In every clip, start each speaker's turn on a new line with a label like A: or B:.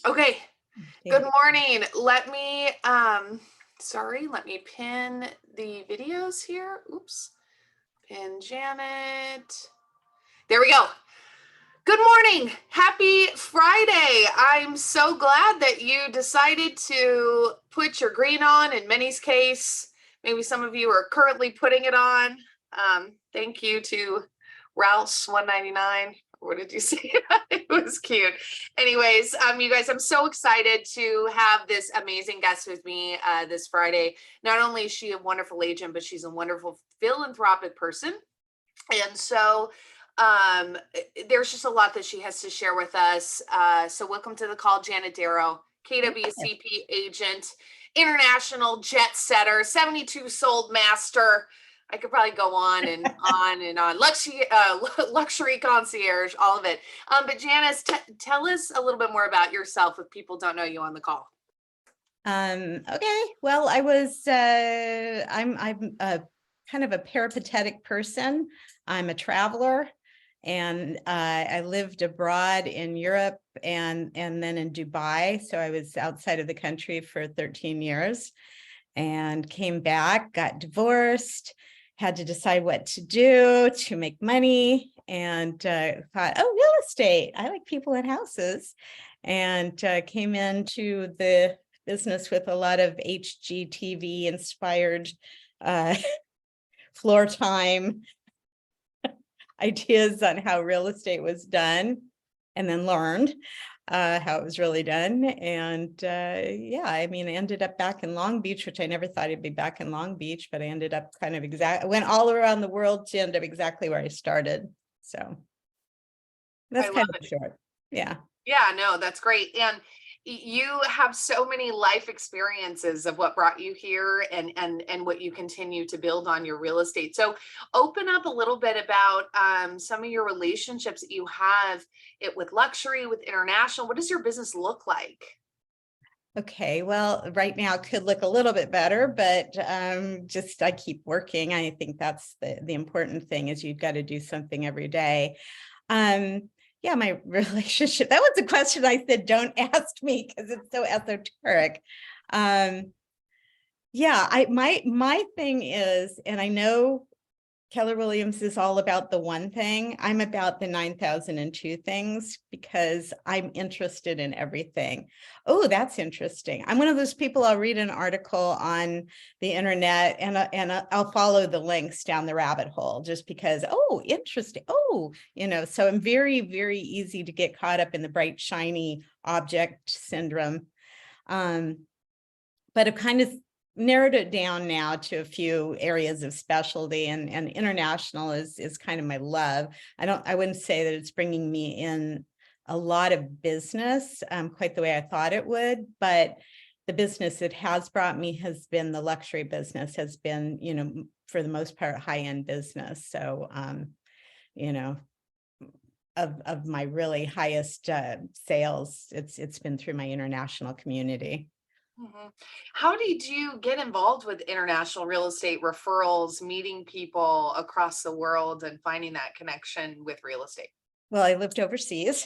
A: Okay, good
B: Okay.
A: morning. Let me pin the videos here. Oops. Pin Janet. There we go. Good morning. Happy Friday. I'm so glad that you decided to put your green on. In Minnie's case, maybe some of you are currently putting it on. Thank you to Ralph's 199. What did you say? It was cute. Anyways, you guys, I'm so excited to have this amazing guest with me this Friday. Not only is she a wonderful agent, but she's a wonderful philanthropic person. And so there's just a lot that she has to share with us. So welcome to the call, Janet Darrow,
B: Thank you.
A: KWCP agent, international jet setter, 72 sold master. I could probably go on and on and on. Luxury concierge, all of it. But Janice, tell us a little bit more about yourself if people don't know you on the call.
B: Okay. Well, I'm a kind of a peripatetic person. I'm a traveler, and I lived abroad in Europe and then in Dubai. So I was outside of the country for 13 years and came back, got divorced, had to decide what to do to make money, and thought, oh, real estate. I like people in houses, and came into the business with a lot of HGTV inspired uh, floor time ideas on how real estate was done, and then learned how it was really done. And yeah, I mean, I ended up back in Long Beach, which I never thought I'd be back in Long Beach, but I ended up I went all around the world to end up exactly where I started. So
A: I
B: that's
A: love
B: kind of
A: it.
B: short. Yeah.
A: Yeah, no, that's great. And you have so many life experiences of what brought you here and what you continue to build on your real estate. So open up a little bit about some of your relationships that you have it with luxury, with international. What does your business look like?
B: Okay, well, right now it could look a little bit better, but just I keep working. I think that's the important thing is you've got to do something every day. Yeah, my relationship, that was a question I said, don't ask me because it's so esoteric. Yeah, my thing is, and I know Keller Williams is all about the one thing. I'm about the 9,002 things because I'm interested in everything. Oh, that's interesting. I'm one of those people, I'll read an article on the internet and I'll follow the links down the rabbit hole just because, oh, interesting. Oh, so I'm very, very easy to get caught up in the bright, shiny object syndrome. But I've kind of narrowed it down now to a few areas of specialty, and international is kind of my love. I wouldn't say that it's bringing me in a lot of business quite the way I thought it would, but the business it has brought me has been the luxury business, has been, for the most part, high-end business. So, of my really highest sales, it's been through my international community.
A: Mhm. How did you get involved with international real estate referrals, meeting people across the world, and finding that connection with real estate?
B: Well, I lived overseas.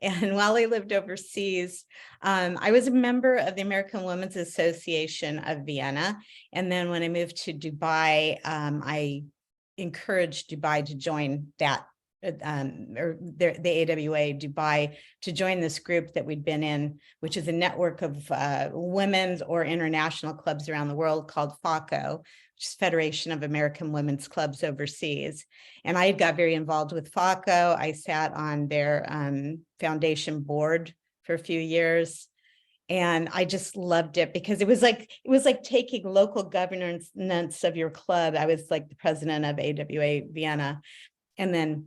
B: And while I lived overseas, I was a member of the American Women's Association of Vienna. And then when I moved to Dubai, I encouraged Dubai to join that, or the AWA Dubai, to join this group that we'd been in, which is a network of women's or international clubs around the world called FACO, which is Federation of American Women's Clubs Overseas. And I got very involved with FACO. I sat on their foundation board for a few years. And I just loved it because it was like taking local governance of your club. I was like the president of AWA Vienna, and then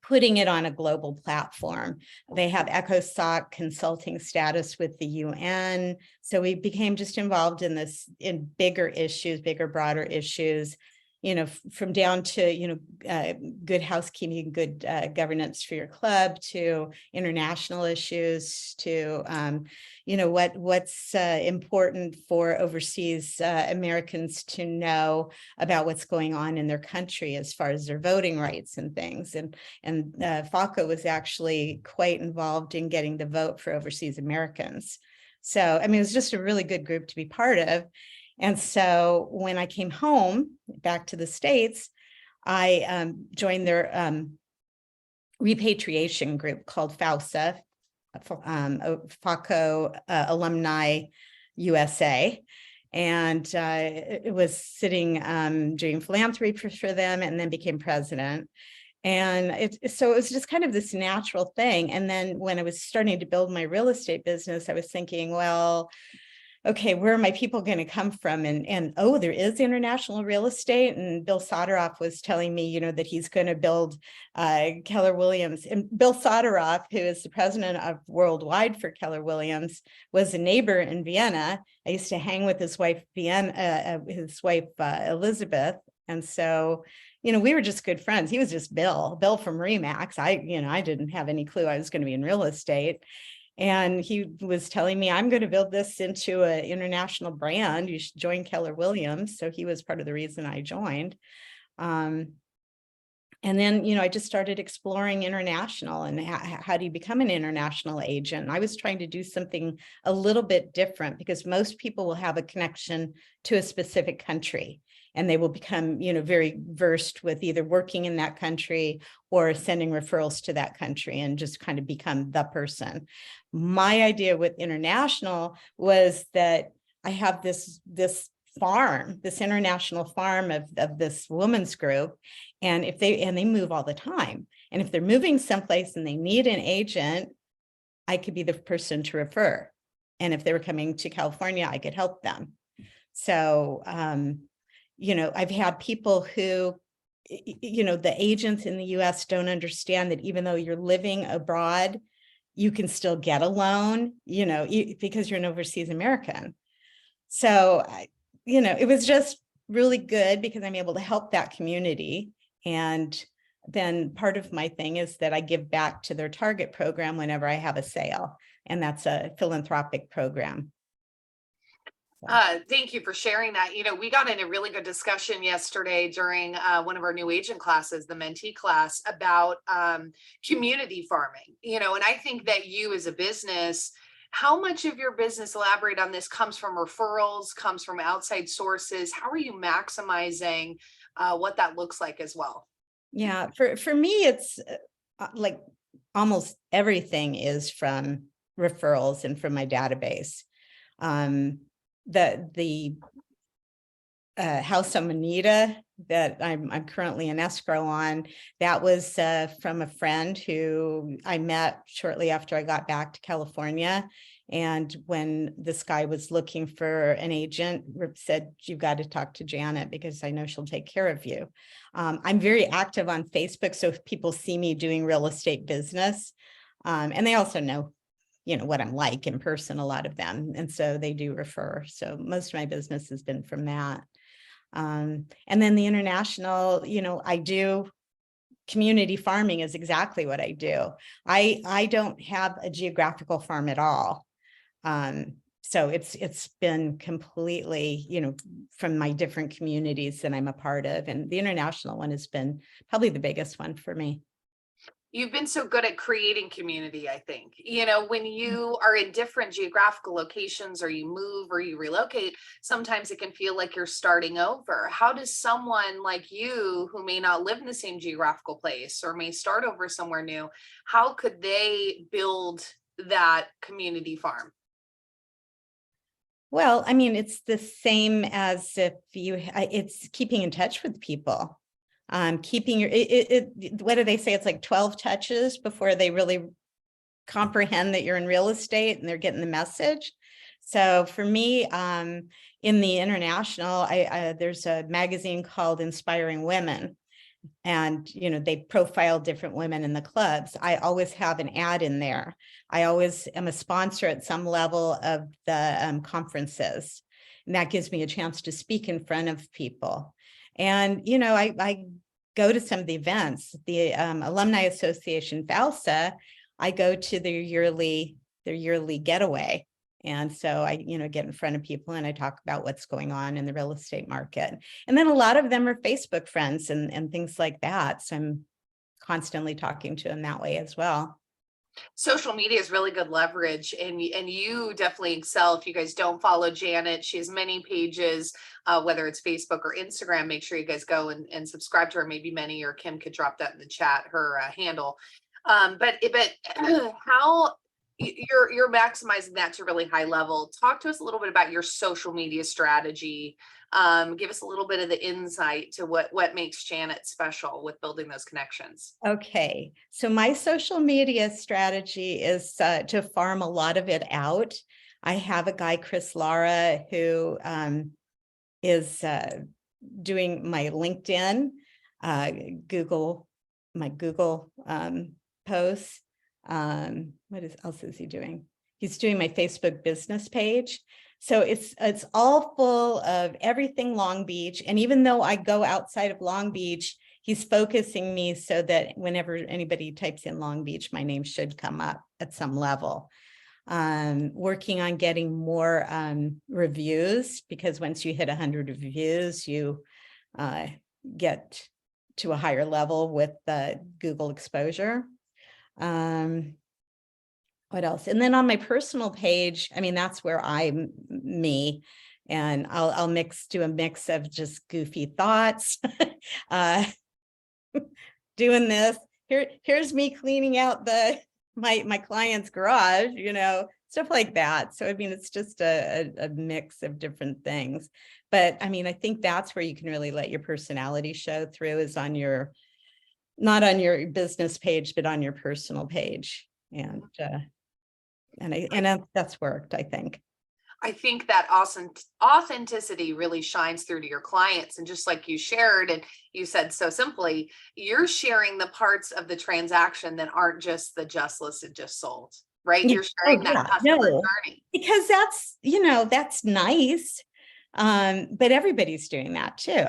B: putting it on a global platform. They have ECOSOC consulting status with the UN. So we became just involved in bigger issues, bigger, broader issues. from down to, good housekeeping, good governance for your club, to international issues, to, what's important for overseas Americans to know about what's going on in their country as far as their voting rights and things. And FACA was actually quite involved in getting the vote for overseas Americans. So, it was just a really good group to be part of. And so when I came home back to the States, I joined their repatriation group called FAUSA, FACO Alumni USA. And it was sitting doing philanthropy for them, and then became president. And so it was just kind of this natural thing. And then when I was starting to build my real estate business, I was thinking, well, okay, where are my people going to come from? And oh, there is international real estate. And Bill Soderoff was telling me, that he's going to build Keller Williams. And Bill Soderoff, who is the president of worldwide for Keller Williams, was a neighbor in Vienna. I used to hang with his wife, Elizabeth. And so, we were just good friends. He was just Bill from Remax. I didn't have any clue I was going to be in real estate. And he was telling me, I'm going to build this into an international brand. You should join Keller Williams. So he was part of the reason I joined. And then, I just started exploring international and how do you become an international agent? And I was trying to do something a little bit different, because most people will have a connection to a specific country, and they will become, very versed with either working in that country or sending referrals to that country and just kind of become the person. My idea with international was that I have this farm, this international farm of this women's group. And they move all the time. And if they're moving someplace and they need an agent, I could be the person to refer. And if they were coming to California, I could help them. So, I've had people who, the agents in the US don't understand that even though you're living abroad, you can still get a loan, because you're an overseas American. So, it was just really good because I'm able to help that community. And then part of my thing is that I give back to their target program whenever I have a sale. And that's a philanthropic program.
A: Thank you for sharing that. We got in a really good discussion yesterday during one of our new agent classes, the mentee class, about community farming, and I think that you as a business, how much of your business, elaborate on this, comes from referrals, comes from outside sources? How are you maximizing what that looks like as well?
B: Yeah, for me, it's like almost everything is from referrals and from my database. The House of Manita that I'm currently in escrow on, that was from a friend who I met shortly after I got back to California. And when this guy was looking for an agent, said, you've got to talk to Janet because I know she'll take care of you. I'm very active on Facebook, so if people see me doing real estate business, and they also know what I'm like in person, a lot of them. And so they do refer. So most of my business has been from that. And then the international, I do community farming is exactly what I do. I don't have a geographical farm at all. So it's been completely, from my different communities that I'm a part of. And the international one has been probably the biggest one for me.
A: You've been so good at creating community, I think. When you are in different geographical locations, or you move or you relocate, sometimes it can feel like you're starting over. How does someone like you, who may not live in the same geographical place or may start over somewhere new, how could they build that community farm?
B: Well, it's the same as if it's keeping in touch with people. Keeping your, what do they say? It's like 12 touches before they really comprehend that you're in real estate and they're getting the message. So for me, in the international, there's a magazine called Inspiring Women, and they profile different women in the clubs. I always have an ad in there. I always am a sponsor at some level of the conferences, and that gives me a chance to speak in front of people. And, you know, I go to some of the events, the Alumni Association, FALSA, I go to their yearly getaway. And so I, you know, get in front of people and I talk about what's going on in the real estate market. And then a lot of them are Facebook friends and things like that. So I'm constantly talking to them that way as well.
A: Social media is really good leverage, and you definitely excel. If you guys don't follow Janet, she has many pages, whether it's Facebook or Instagram. Make sure you guys go and subscribe to her. Maybe Many or Kim could drop that in the chat, her handle. But how you're maximizing that to really high level. Talk to us a little bit about your social media strategy. Give us a little bit of the insight to what makes Janet special with building those connections.
B: Okay, so my social media strategy is to farm a lot of it out. I have a guy, Chris Lara, who is doing my LinkedIn, my Google posts. Else is he doing? He's doing my Facebook business page. So it's all full of everything Long Beach. And even though I go outside of Long Beach, he's focusing me so that whenever anybody types in Long Beach, my name should come up at some level. Working on getting more reviews, because once you hit 100 reviews, you get to a higher level with the Google exposure. What else? And then on my personal page, I mean, that's where I'm me, and I'll do a mix of just goofy thoughts, doing this. Here's me cleaning out my client's garage, you know, stuff like that. So I mean, it's just a mix of different things. But I mean, I think that's where you can really let your personality show through, is on your, not on your business page, but on your personal page. And that's worked, I think.
A: I think that authenticity really shines through to your clients. And just like you shared, and you said so simply, you're sharing the parts of the transaction that aren't just the just listed, just sold, right? You're sharing that customer journey.
B: Because that's, you know, that's nice. But everybody's doing that too.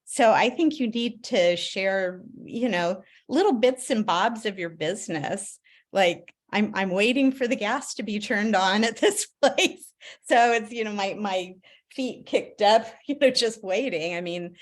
B: So I think you need to share, you know, little bits and bobs of your business. Like, I'm waiting for the gas to be turned on at this place. So it's, you know, my feet kicked up, you know, just waiting. I mean,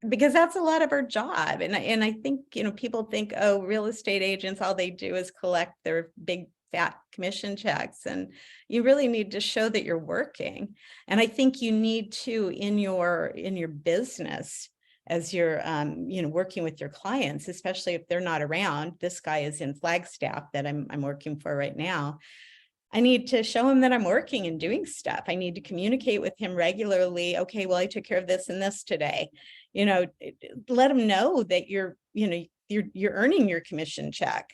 B: because that's a lot of our job. And I think, you know, people think, oh, real estate agents, all they do is collect their big fat commission checks. And you really need to show that you're working. And I think you need to, in your business, as you're, you know, working with your clients, especially if they're not around. This guy is in Flagstaff that I'm working for right now. I need to show him that I'm working and doing stuff. I need to communicate with him regularly. Okay, well, I took care of this and this today. You know, let him know that you're earning your commission check.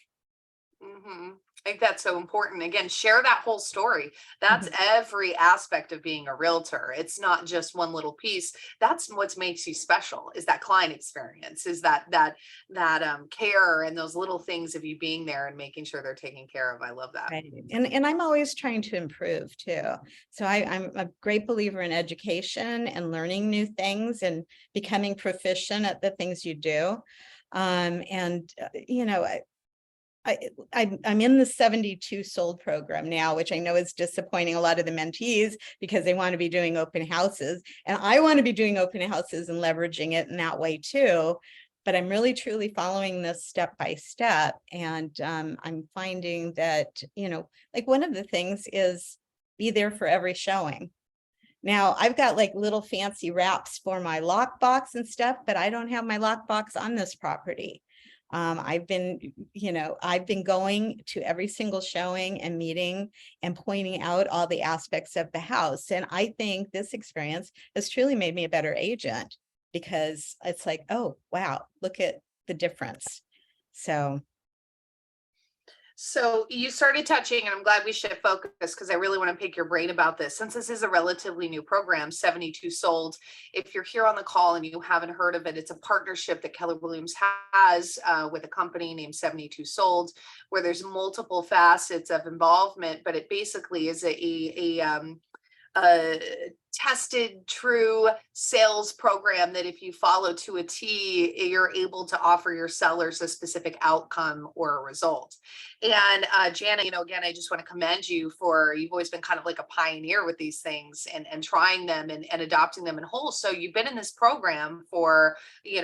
A: Mm-hmm. I think that's so important. Again, share that whole story. That's every aspect of being a realtor. It's not just one little piece. That's what makes you special, is that client experience, is that care, and those little things of you being there and making sure they're taken care of. I love that.
B: Right. And I'm always trying to improve too. So I'm a great believer in education and learning new things and becoming proficient at the things you do. You know, I'm in the 72 sold program now, which I know is disappointing a lot of the mentees because they want to be doing open houses, and I want to be doing open houses and leveraging it in that way too. But I'm really truly following this step by step. And I'm finding that, you know, like one of the things is be there for every showing. Now I've got like little fancy wraps for my lockbox and stuff, but I don't have my lockbox on this property. I've been going to every single showing and meeting and pointing out all the aspects of the house. And I think this experience has truly made me a better agent, because it's like, oh, wow, look at the difference.
A: So you started touching, and I'm glad we shift focus because I really want to pick your brain about this. Since this is a relatively new program, 72 Sold, if you're here on the call and you haven't heard of it, it's a partnership that Keller Williams has with a company named 72 Sold, where there's multiple facets of involvement, but it basically is a tested, true sales program that if you follow to a T, you're able to offer your sellers a specific outcome or a result. And Janet, again, I just want to commend you for, you've always been kind of like a pioneer with these things and trying them and adopting them in whole. So you've been in this program for,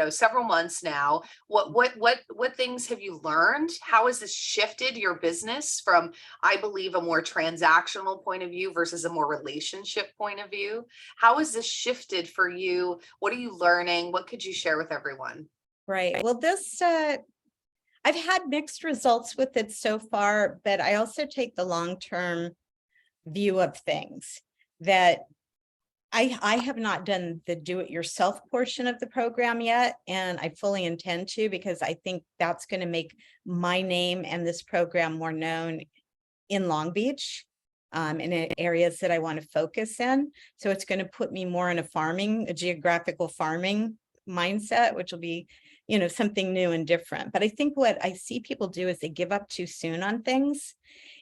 A: several months now. What things have you learned? How has this shifted your business from, I believe, a more transactional point of view versus a more relationship point of view? How has this shifted for you? What are you learning? What could you share with everyone?
B: Right. Well, I've had mixed results with it so far, but I also take the long-term view of things that I have not done the do-it-yourself portion of the program yet, and I fully intend to, because I think that's going to make my name and this program more known in Long Beach, in areas that I want to focus in. So it's going to put me more in a geographical farming mindset, which will be, something new and different. But I think what I see people do is they give up too soon on things.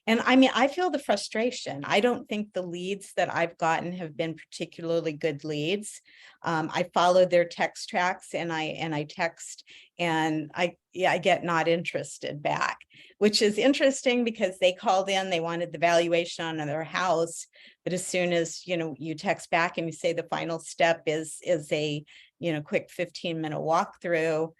B: And I mean, I feel the frustration. I don't think the leads that I've gotten have been particularly good leads. I follow their text tracks and I text and I get not interested back, which is interesting because they called in, they wanted the valuation on their house. But as soon as, you text back and you say the final step is a, quick 15-minute walkthrough,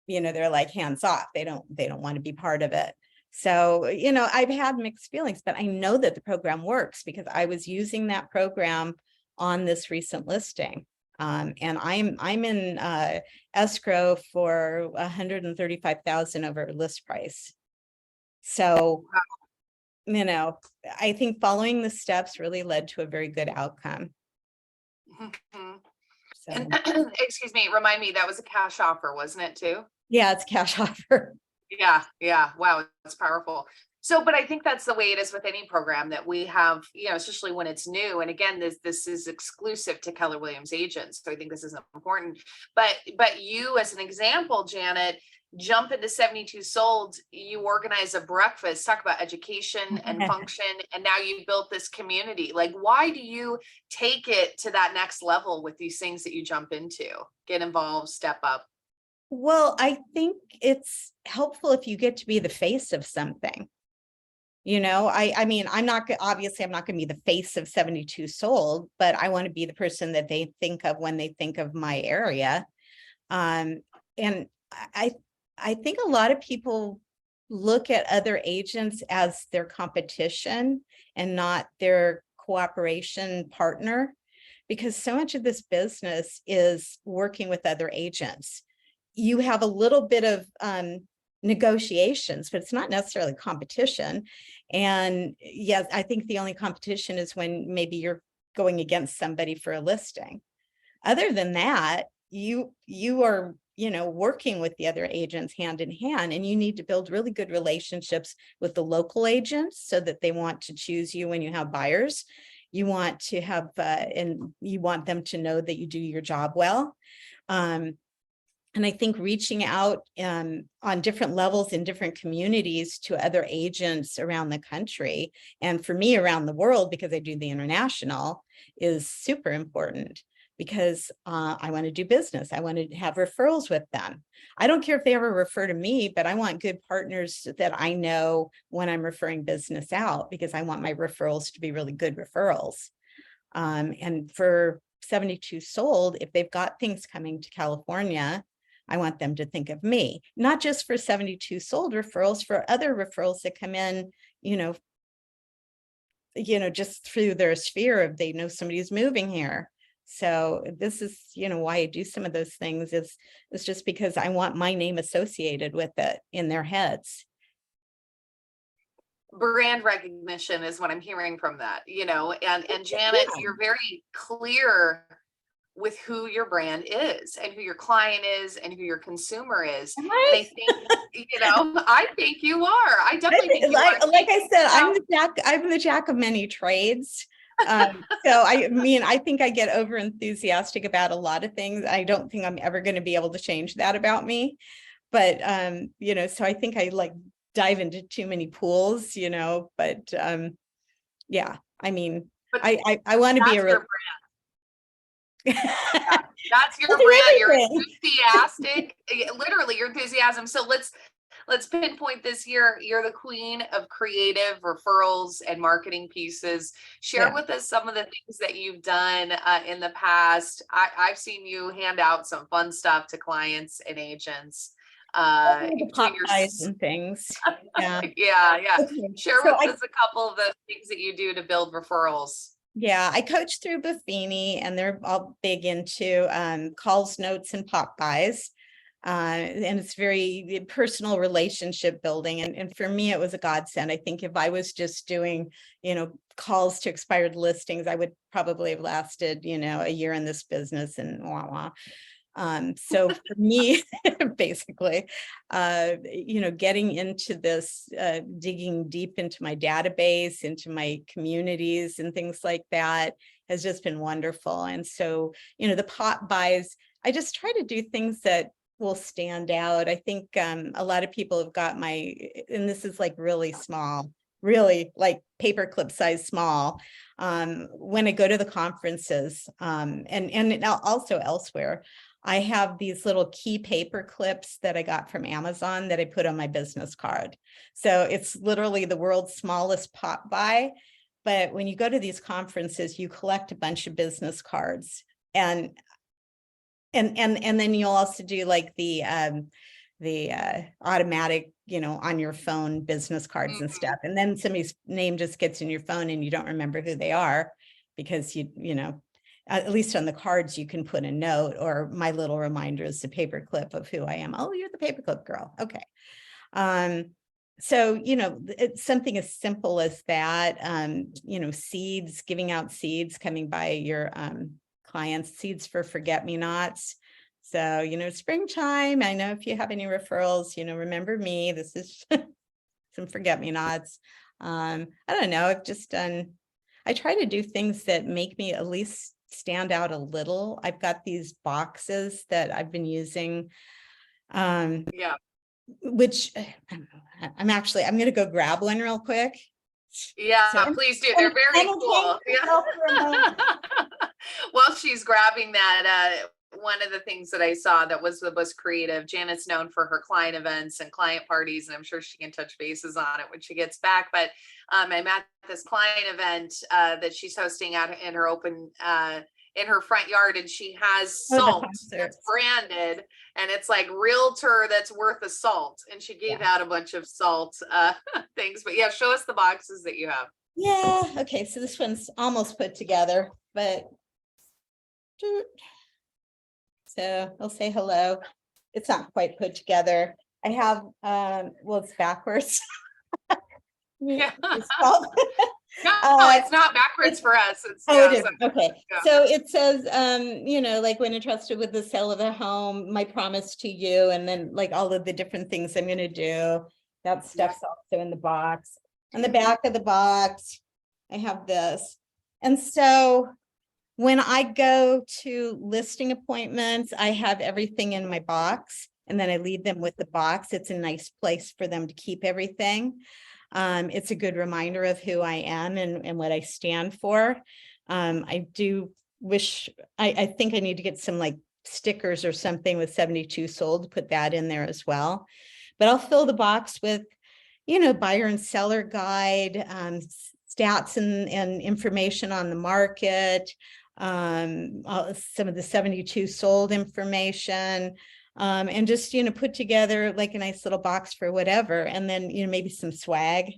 B: they're like hands off. They don't want to be part of it. So, I've had mixed feelings, but I know that the program works because I was using that program on this recent listing. And I'm in escrow for $135,000 over list price. So, I think following the steps really led to a very good outcome.
A: Mhm.
B: So,
A: And excuse me, remind me, that was a cash offer, wasn't it too?
B: yeah, it's cash offer.
A: Yeah. Wow, it's powerful. So, but I think that's the way it is with any program that we have, especially when it's new. And again, this is exclusive to Keller Williams agents. So I think this is important. But you, as an example, Janet, jump into 72 sold, you organize a breakfast, talk about education and function, and now you built this community. Like, why do you take it to that next level with these things that you jump into? Get involved, step up.
B: Well, I think it's helpful if you get to be the face of something. I mean, obviously I'm not going to be the face of 72 sold, but I want to be the person that they think of when they think of my area. And I think a lot of people look at other agents as their competition and not their cooperation partner, because so much of this business is working with other agents. You have a little bit of negotiations, but it's not necessarily competition. And yes, I think the only competition is when maybe you're going against somebody for a listing. Other than that, you are, working with the other agents hand in hand, and you need to build really good relationships with the local agents so that they want to choose you when you have buyers. You want to have, and you want them to know that you do your job well. And I think reaching out on different levels in different communities to other agents around the country, and for me around the world, because I do the international, is super important, because I want to do business. I want to have referrals with them. I don't care if they ever refer to me, but I want good partners that I know when I'm referring business out, because I want my referrals to be really good referrals. And for 72 sold, if they've got things coming to California, I want them to think of me, not just for 72 sold referrals, for other referrals that come in, just through their sphere of, they know somebody's moving here. So this is, why I do some of those things is just because I want my name associated with it in their heads.
A: Brand recognition is what I'm hearing from that, and Janet, you're very clear with who your brand is and who your client is and who your consumer is. And I think, I think you are. I definitely think you are.
B: Like I said, I'm the jack of many trades. So I think I get over enthusiastic about a lot of things. I don't think I'm ever going to be able to change that about me. But, so I think I dive into too many pools, but yeah, I mean,
A: But
B: I want to be a real,
A: That's your
B: I'll do
A: brand. You're
B: everything.
A: enthusiastic. Literally, your enthusiasm. So let's pinpoint this year. You're the queen of creative referrals and marketing pieces. Share
B: Yeah.
A: with us some of the things that you've done in the past. I've seen you hand out some fun stuff to clients and agents.
B: The
A: Between
B: pop
A: your
B: pies and things. Yeah.
A: yeah.
B: Okay.
A: Share
B: So
A: with us a couple of the things that you do to build referrals.
B: yeah, I coach through Buffini, and they're all big into calls, notes, and pop buys. And it's very personal relationship building. And for me, it was a godsend. I think if I was just doing, calls to expired listings, I would probably have lasted, a year in this business and wah wah. So for me, basically, getting into this, digging deep into my database, into my communities and things like that has just been wonderful. And so, the pop buys, I just try to do things that will stand out. I think a lot of people have got and this is like really small, really like paperclip size small. When I go to the conferences, and also elsewhere, I have these little key paper clips that I got from Amazon that I put on my business card. So it's literally the world's smallest pop by. But when you go to these conferences, you collect a bunch of business cards, and then you'll also do like the automatic, on your phone business cards and stuff. And then somebody's name just gets in your phone and you don't remember who they are because at least on the cards, you can put a note, or my little reminder is the paperclip of who I am. Oh, you're the paperclip girl. Okay. So, it's something as simple as that, seeds, giving out seeds, coming by your clients, seeds for forget-me-nots. So, springtime, I know if you have any referrals, remember me, this is some forget-me-nots. I don't know, I try to do things that make me at least stand out a little. I've got these boxes that I've been using, which I'm going to go grab one real quick.
A: Yeah,
B: So,
A: please do. They're very cool. Yeah. While she's grabbing that, one of the things that I saw that was the most creative, Janet's known for her client events and client parties, and I'm sure she can touch bases on it when she gets back. But I'm at this client event that she's hosting out in her open in her front yard, and she has salt that's branded, and it's like realtor that's worth a salt. And she gave out a bunch of salt things. But yeah, show us the boxes that you have.
B: Yeah. Okay. So this one's almost put together, but so I'll say hello. It's not quite put together. I have, it's backwards.
A: Yeah.
B: No,
A: it's not backwards for us. It's,
B: it is. Okay.
A: Yeah.
B: So it says, like when entrusted with the sale of a home, my promise to you, and then like all of the different things I'm going to do. That stuff's also in the box. On the back of the box, I have this. And so when I go to listing appointments, I have everything in my box, and then I leave them with the box. It's a nice place for them to keep everything. It's a good reminder of who I am and what I stand for. I do wish, I think I need to get some like stickers or something with 72 sold, put that in there as well. But I'll fill the box with, buyer and seller guide, stats and information on the market, some of the 72 sold information, and just, put together like a nice little box for whatever. And then, maybe some swag,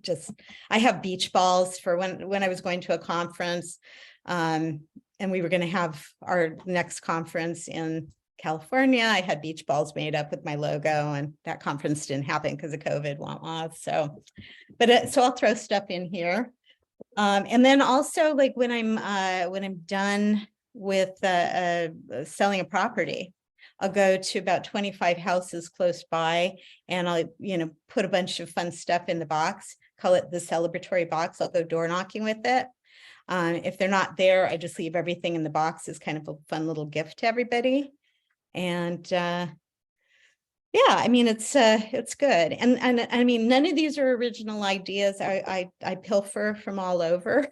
B: just, I have beach balls for when I was going to a conference, and we were going to have our next conference in California. I had beach balls made up with my logo, and that conference didn't happen because of COVID. So, but so I'll throw stuff in here. And then also like when I'm done with selling a property, I'll go to about 25 houses close by, and I'll, put a bunch of fun stuff in the box, call it the celebratory box. I'll go door knocking with it. If they're not there, I just leave everything in the box as kind of a fun little gift to everybody. And yeah, I mean, it's good. And I mean, none of these are original ideas. I pilfer from all over.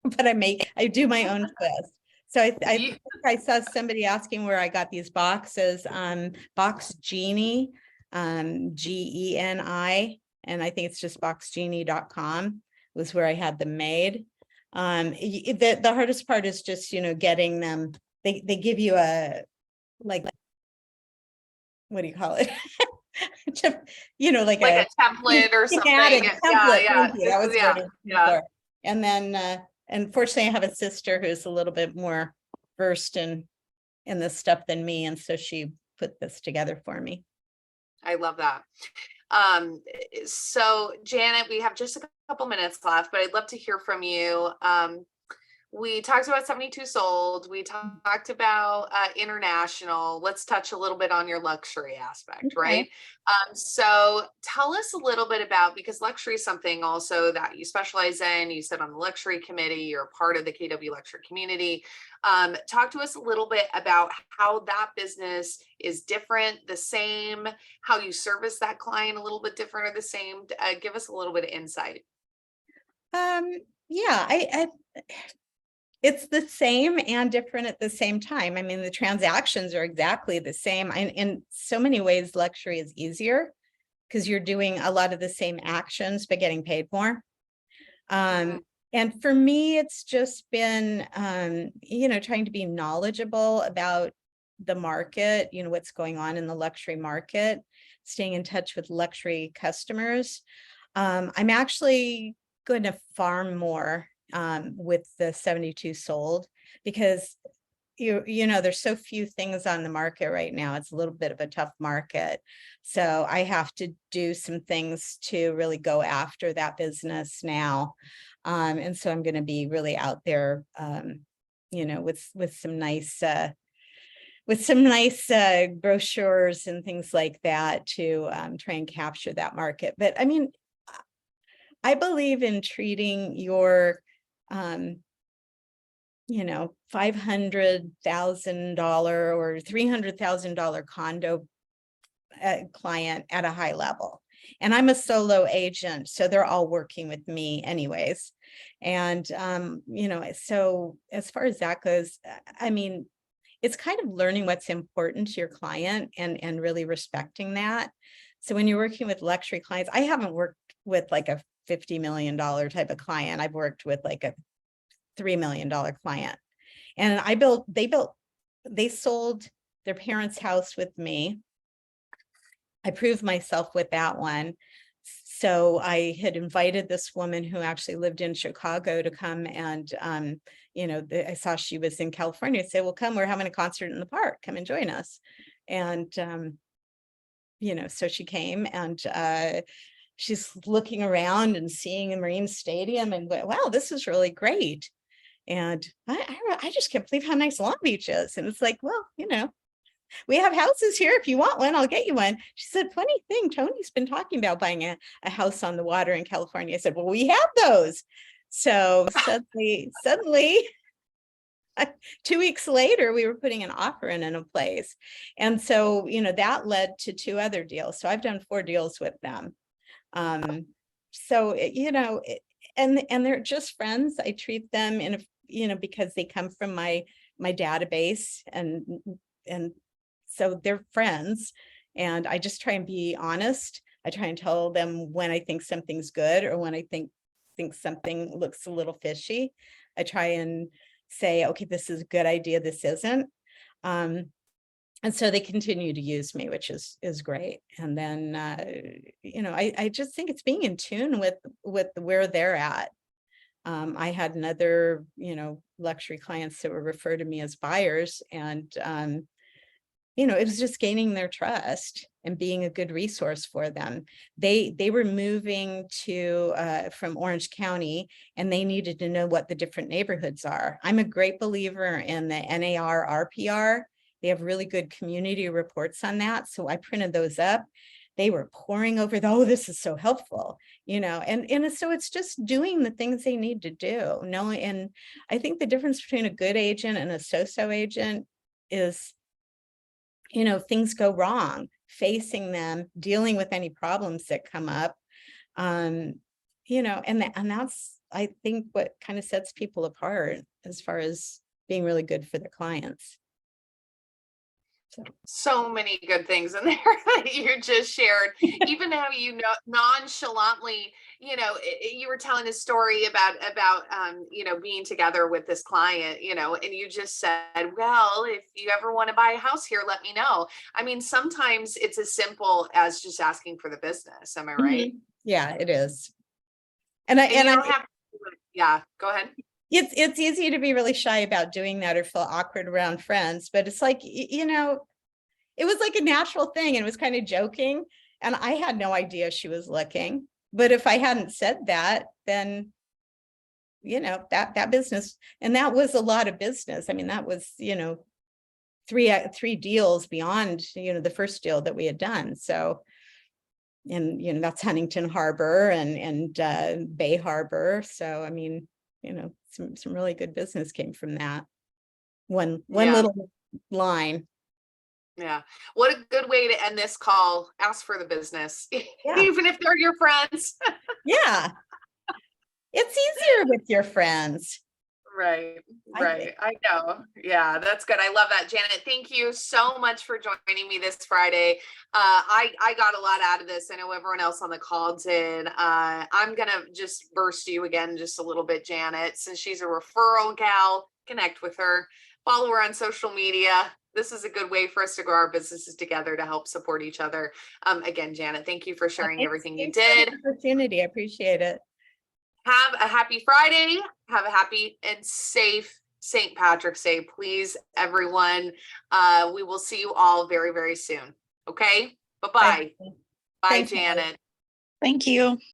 B: but I do my own twist. So I
A: You-
B: think I saw somebody asking where I got these boxes, Box Genie, GENI, and I think it's just boxgenie.com was where I had them made. The hardest part is just, getting them. They give you a, like, what do you call it? Like
A: like
B: a
A: a template or something.
B: schematic
A: Yeah,
B: template.
A: yeah.
B: Thank you. That was the
A: Yeah,
B: word I was looking
A: yeah.
B: for. And then, unfortunately, I have a sister who's a little bit more versed in this stuff than me, and so she put this together for me.
A: I love that. So Janet, we have just a couple minutes left, but I'd love to hear from you. We talked about 72 sold. We talked about international. Let's touch a little bit on your luxury aspect, right? So tell us a little bit about, because luxury is something also that you specialize in. You sit on the luxury committee. You're part of the KW luxury community. Talk to us a little bit about how that business is different, the same, how you service that client a little bit different or the same. Give us a little bit of insight.
B: Yeah, I it's the same and different at the same time. I mean, the transactions are exactly the same. In so many ways, luxury is easier because you're doing a lot of the same actions, but getting paid more. And for me, it's just been, trying to be knowledgeable about the market, what's going on in the luxury market, staying in touch with luxury customers. I'm actually going to farm more with the 72 sold, because there's so few things on the market right now. It's a little bit of a tough market. So I have to do some things to really go after that business now. And so I'm going to be really out there, with some nice brochures and things like that to try and capture that market. But I mean, I believe in treating your $500,000 or $300,000 condo client at a high level. And I'm a solo agent, so they're all working with me anyways. And, so as far as that goes, I mean, it's kind of learning what's important to your client and really respecting that. So when you're working with luxury clients, I haven't worked with like a $50 million type of client. I've worked with like a $3 million client. And they sold their parents' house with me. I proved myself with that one. So I had invited this woman who actually lived in Chicago to come, and, I saw she was in California. I said, well, come, we're having a concert in the park. Come and join us. And, so she came, and she's looking around and seeing a Marine Stadium and went, wow, this is really great. And I just can't believe how nice Long Beach is. And it's like, well, we have houses here. If you want one, I'll get you one. She said, funny thing, Tony's been talking about buying a house on the water in California. I said, well, we have those. So suddenly 2 weeks later, we were putting an offer in a place. And so, that led to 2 other deals. So I've done 4 deals with them. So, and they're just friends. I treat them because they come from my database, and so they're friends, and I just try and be honest. I try and tell them when I think something's good or when I think something looks a little fishy. I try and say, okay, this is a good idea, this isn't. And so they continue to use me, which is great. And then, I just think it's being in tune with where they're at. I had another, luxury clients that were referred to me as buyers, and, it was just gaining their trust and being a good resource for them. They were moving from Orange County, and they needed to know what the different neighborhoods are. I'm a great believer in the NAR RPR. They have really good community reports on that. So I printed those up. They were pouring over oh, this is so helpful, and so it's just doing the things they need to do. And I think the difference between a good agent and a so-so agent is, things go wrong, facing them, dealing with any problems that come up, and that's, I think, what kind of sets people apart as far as being really good for their clients.
A: So many good things in there that you just shared. Even how nonchalantly, you were telling a story about being together with this client, and you just said, well, if you ever want to buy a house here, let me know. I mean, sometimes it's as simple as just asking for the business. Am I right?
B: Yeah, it is.
A: And you don't have yeah, go ahead.
B: It's easy to be really shy about doing that or feel awkward around friends, but it's like, it was like a natural thing, and it was kind of joking. And I had no idea she was looking. But if I hadn't said that, then, that business, and that was a lot of business. I mean, that was, three deals beyond, the first deal that we had done. So, and, that's Huntington Harbor and Bay Harbor. So, I mean, some really good business came from that. One little line.
A: Yeah. What a good way to end this call. Ask for the business,
B: Yeah.
A: even if they're your friends.
B: Yeah. It's easier with your friends.
A: Right. I know. Yeah, that's good. I love that, Janet. Thank you so much for joining me this Friday. I got a lot out of this. I know everyone else on the call did. I'm gonna just burst you again just a little bit, Janet. Since she's a referral gal, connect with her, follow her on social media. This is a good way for us to grow our businesses together to help support each other. Again, Janet, thank you for sharing everything you did.
B: For the opportunity. I appreciate it.
A: Have a happy Friday. Have a happy and safe St. Patrick's Day, please, everyone. We will see you all very, very soon. Okay. Bye-bye. Bye,
B: Thanks,
A: Janet.
C: Thank you.